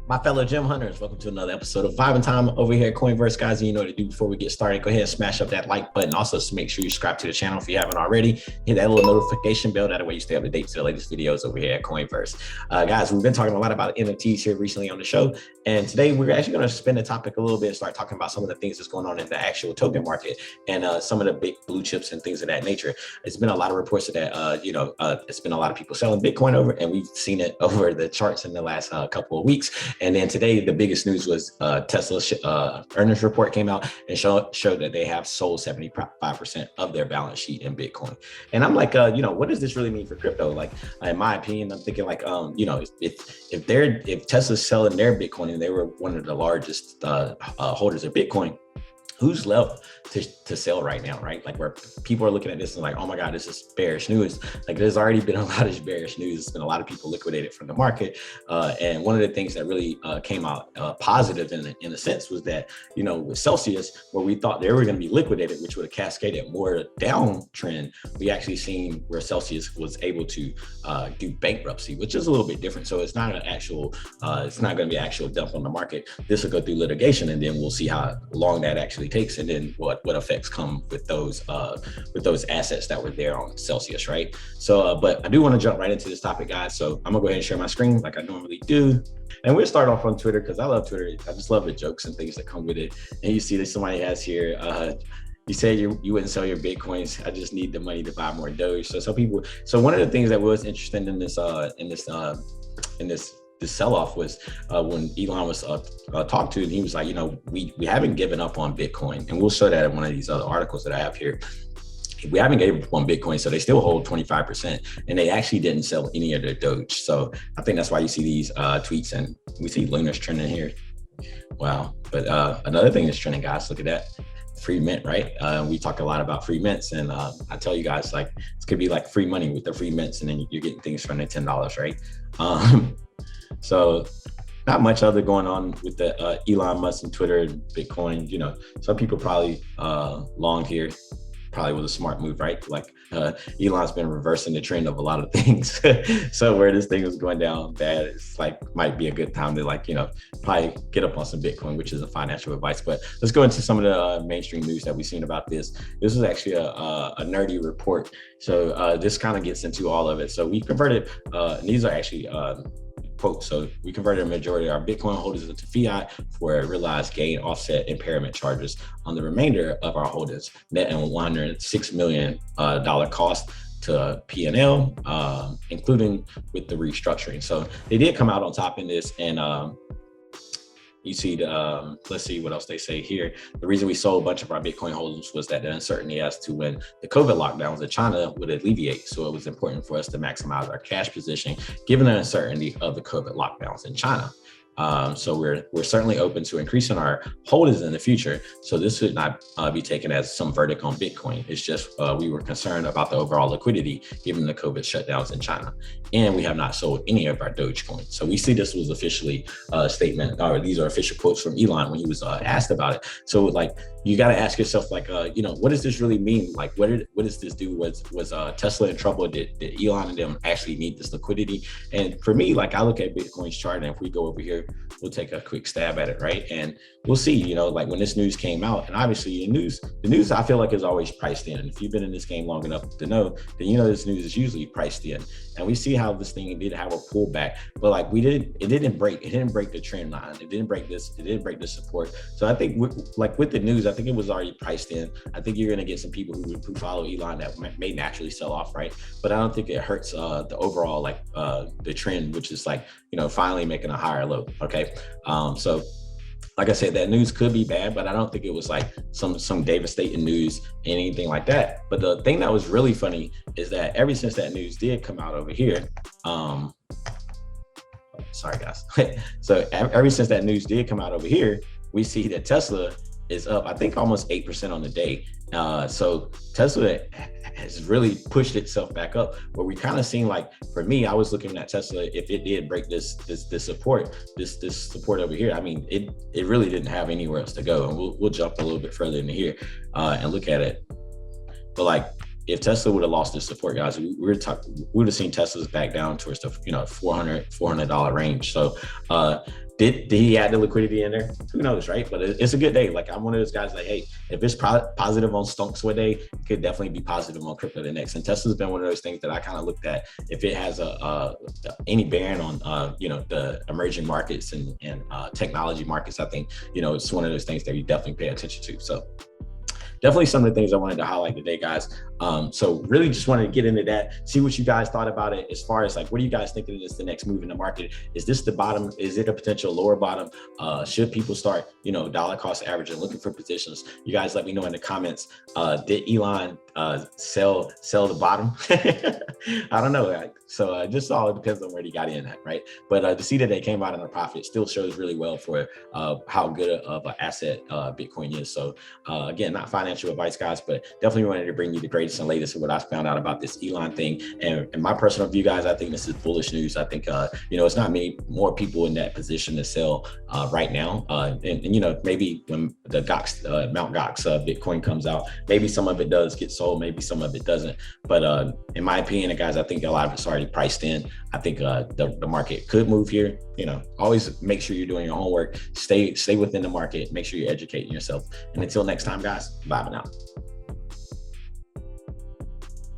My fellow gem hunters, welcome to another episode of Vibe and Time over here at Coinverse, guys. And you know what to do before we get started. Go ahead and smash up that like button. Also, make sure you subscribe to the channel if you haven't already. Hit that little notification bell. That way you stay up to date to the latest videos over here at Coinverse. Guys, we've been talking a lot about NFTs here recently on the show. And today we're actually going to spin the topic a little bit and start talking about some of the things that's going on in the actual token market and some of the big blue chips and things of that nature. It's been a lot of reports that, it's been a lot of people selling Bitcoin over, and we've seen it over the charts in the last couple of weeks. And then today, the biggest news was Tesla's earnings report came out and showed that they have sold 75% of their balance sheet in Bitcoin. And I'm like, what does this really mean for crypto? Like, in my opinion, I'm thinking like, if Tesla's selling their Bitcoin and they were one of the largest holders of Bitcoin, who's left to sell right now, right? Like, where people are looking at this and like, oh my God, this is bearish news. Like, there's already been a lot of bearish news. It's been a lot of people liquidated from the market. And one of the things that really came out positive in a sense was that, with Celsius, where we thought they were going to be liquidated, which would have cascaded more downtrend, we actually seen where Celsius was able to do bankruptcy, which is a little bit different. So it's not an actual, it's not going to be an actual dump on the market. This will go through litigation, and then we'll see how long that actually takes, and then what effects come with those assets that were there on Celsius, right? So, but I do want to jump right into this topic, guys. So I'm gonna go ahead and share my screen like I normally do, and we'll start off on Twitter because I love Twitter. I just love the jokes and things that come with it. And you see that somebody has here. You said you wouldn't sell your Bitcoins. I just need the money to buy more Doge. So one of the things that was interesting in this sell-off was when Elon was talked to, and he was like, we haven't given up on Bitcoin. And we'll show that in one of these other articles that I have here. We haven't given up on Bitcoin, so they still hold 25%, and they actually didn't sell any of their Doge. So I think that's why you see these tweets, and we see Lunar's trending here. Wow. But another thing that's trending, guys, look at that. Free mint, right? We talk a lot about free mints, and I tell you guys, like, it's gonna be like free money with the free mints, and then you're getting things for under $10, right? So not much other going on with the Elon Musk and Twitter and Bitcoin. Some people probably long here, probably was a smart move, right? Like Elon's been reversing the trend of a lot of things. So where this thing was going down bad, it's like might be a good time to probably get up on some Bitcoin, which is a financial advice. But let's go into some of the mainstream news that we've seen about this. This is actually a nerdy report. So this kind of gets into all of it. So we converted, and these are actually quote, so we converted a majority of our Bitcoin holdings into fiat for realized gain offset impairment charges on the remainder of our holdings, net and $106 million cost to P&L, including with the restructuring. So they did come out on top in this, and you see let's see what else they say here. The reason we sold a bunch of our Bitcoin holdings was that the uncertainty as to when the COVID lockdowns in China would alleviate. So it was important for us to maximize our cash position, given the uncertainty of the COVID lockdowns in China. So we're certainly open to increasing our holdings in the future. So this should not be taken as some verdict on Bitcoin. It's just we were concerned about the overall liquidity given the COVID shutdowns in China. And we have not sold any of our Dogecoin. So we see this was officially a statement, or these are official quotes from Elon when he was asked about it. So like, you got to ask yourself, like, what does this really mean? Like, what does this do? Was Tesla in trouble? Did Elon and them actually need this liquidity? And for me, like, I look at Bitcoin's chart, and if we go over here, we'll take a quick stab at it, right? And we'll see, like when this news came out, and obviously the news I feel like is always priced in. If you've been in this game long enough to know, then this news is usually priced in. And we see how this thing did have a pullback, but like it didn't break the trend line. It didn't break the support. So I think with the news, I think it was already priced in. I think you're going to get some people who follow Elon that may naturally sell off, right? But I don't think it hurts the overall, like the trend, which is like, finally making a higher low. Okay. So like I said, that news could be bad, but I don't think it was like some devastating news, anything like that. But the thing that was really funny is that ever since that news did come out over here, sorry guys. So ever since that news did come out over here, we see that Tesla is up, I think, almost 8% on the day. So Tesla has really pushed itself back up, where we kind of seen, like, for me, I was looking at Tesla, if it did break this support over here, I mean, it really didn't have anywhere else to go. And we'll jump a little bit further into here and look at it. But like, if Tesla would have lost this support, guys, we would have seen Teslas back down towards the $400 range. So did he add the liquidity in there? Who knows, right? But it's a good day. Like, I'm one of those guys like, hey, if it's positive on stonks one day, it could definitely be positive on crypto the next. And Tesla's been one of those things that I kind of looked at. If it has any bearing on the emerging markets and technology markets, I think it's one of those things that you definitely pay attention to. So definitely some of the things I wanted to highlight today, guys. So really just wanted to get into that, see what you guys thought about it as far as like, what are you guys thinking is the next move in the market? Is this the bottom? Is it a potential lower bottom? Should people start, dollar cost averaging, looking for positions? You guys let me know in the comments. Did Elon sell the bottom? I don't know. So just all it depends on where he got in at, right? But to see that they came out in a profit still shows really well for how good of an asset Bitcoin is. So again, not financial advice, guys, but definitely wanted to bring you the greatest and latest of what I found out about this Elon thing. And my personal view, guys, I think this is bullish news. I think it's not many more people in that position to sell right now. And maybe when the Mount Gox Bitcoin comes out, maybe some of it does get sold, maybe some of it doesn't. But in my opinion, guys, I think a lot of it's already priced in. I think the market could move here. Always make sure you're doing your homework. Stay within the market. Make sure you're educating yourself. And until next time, guys, bye for now.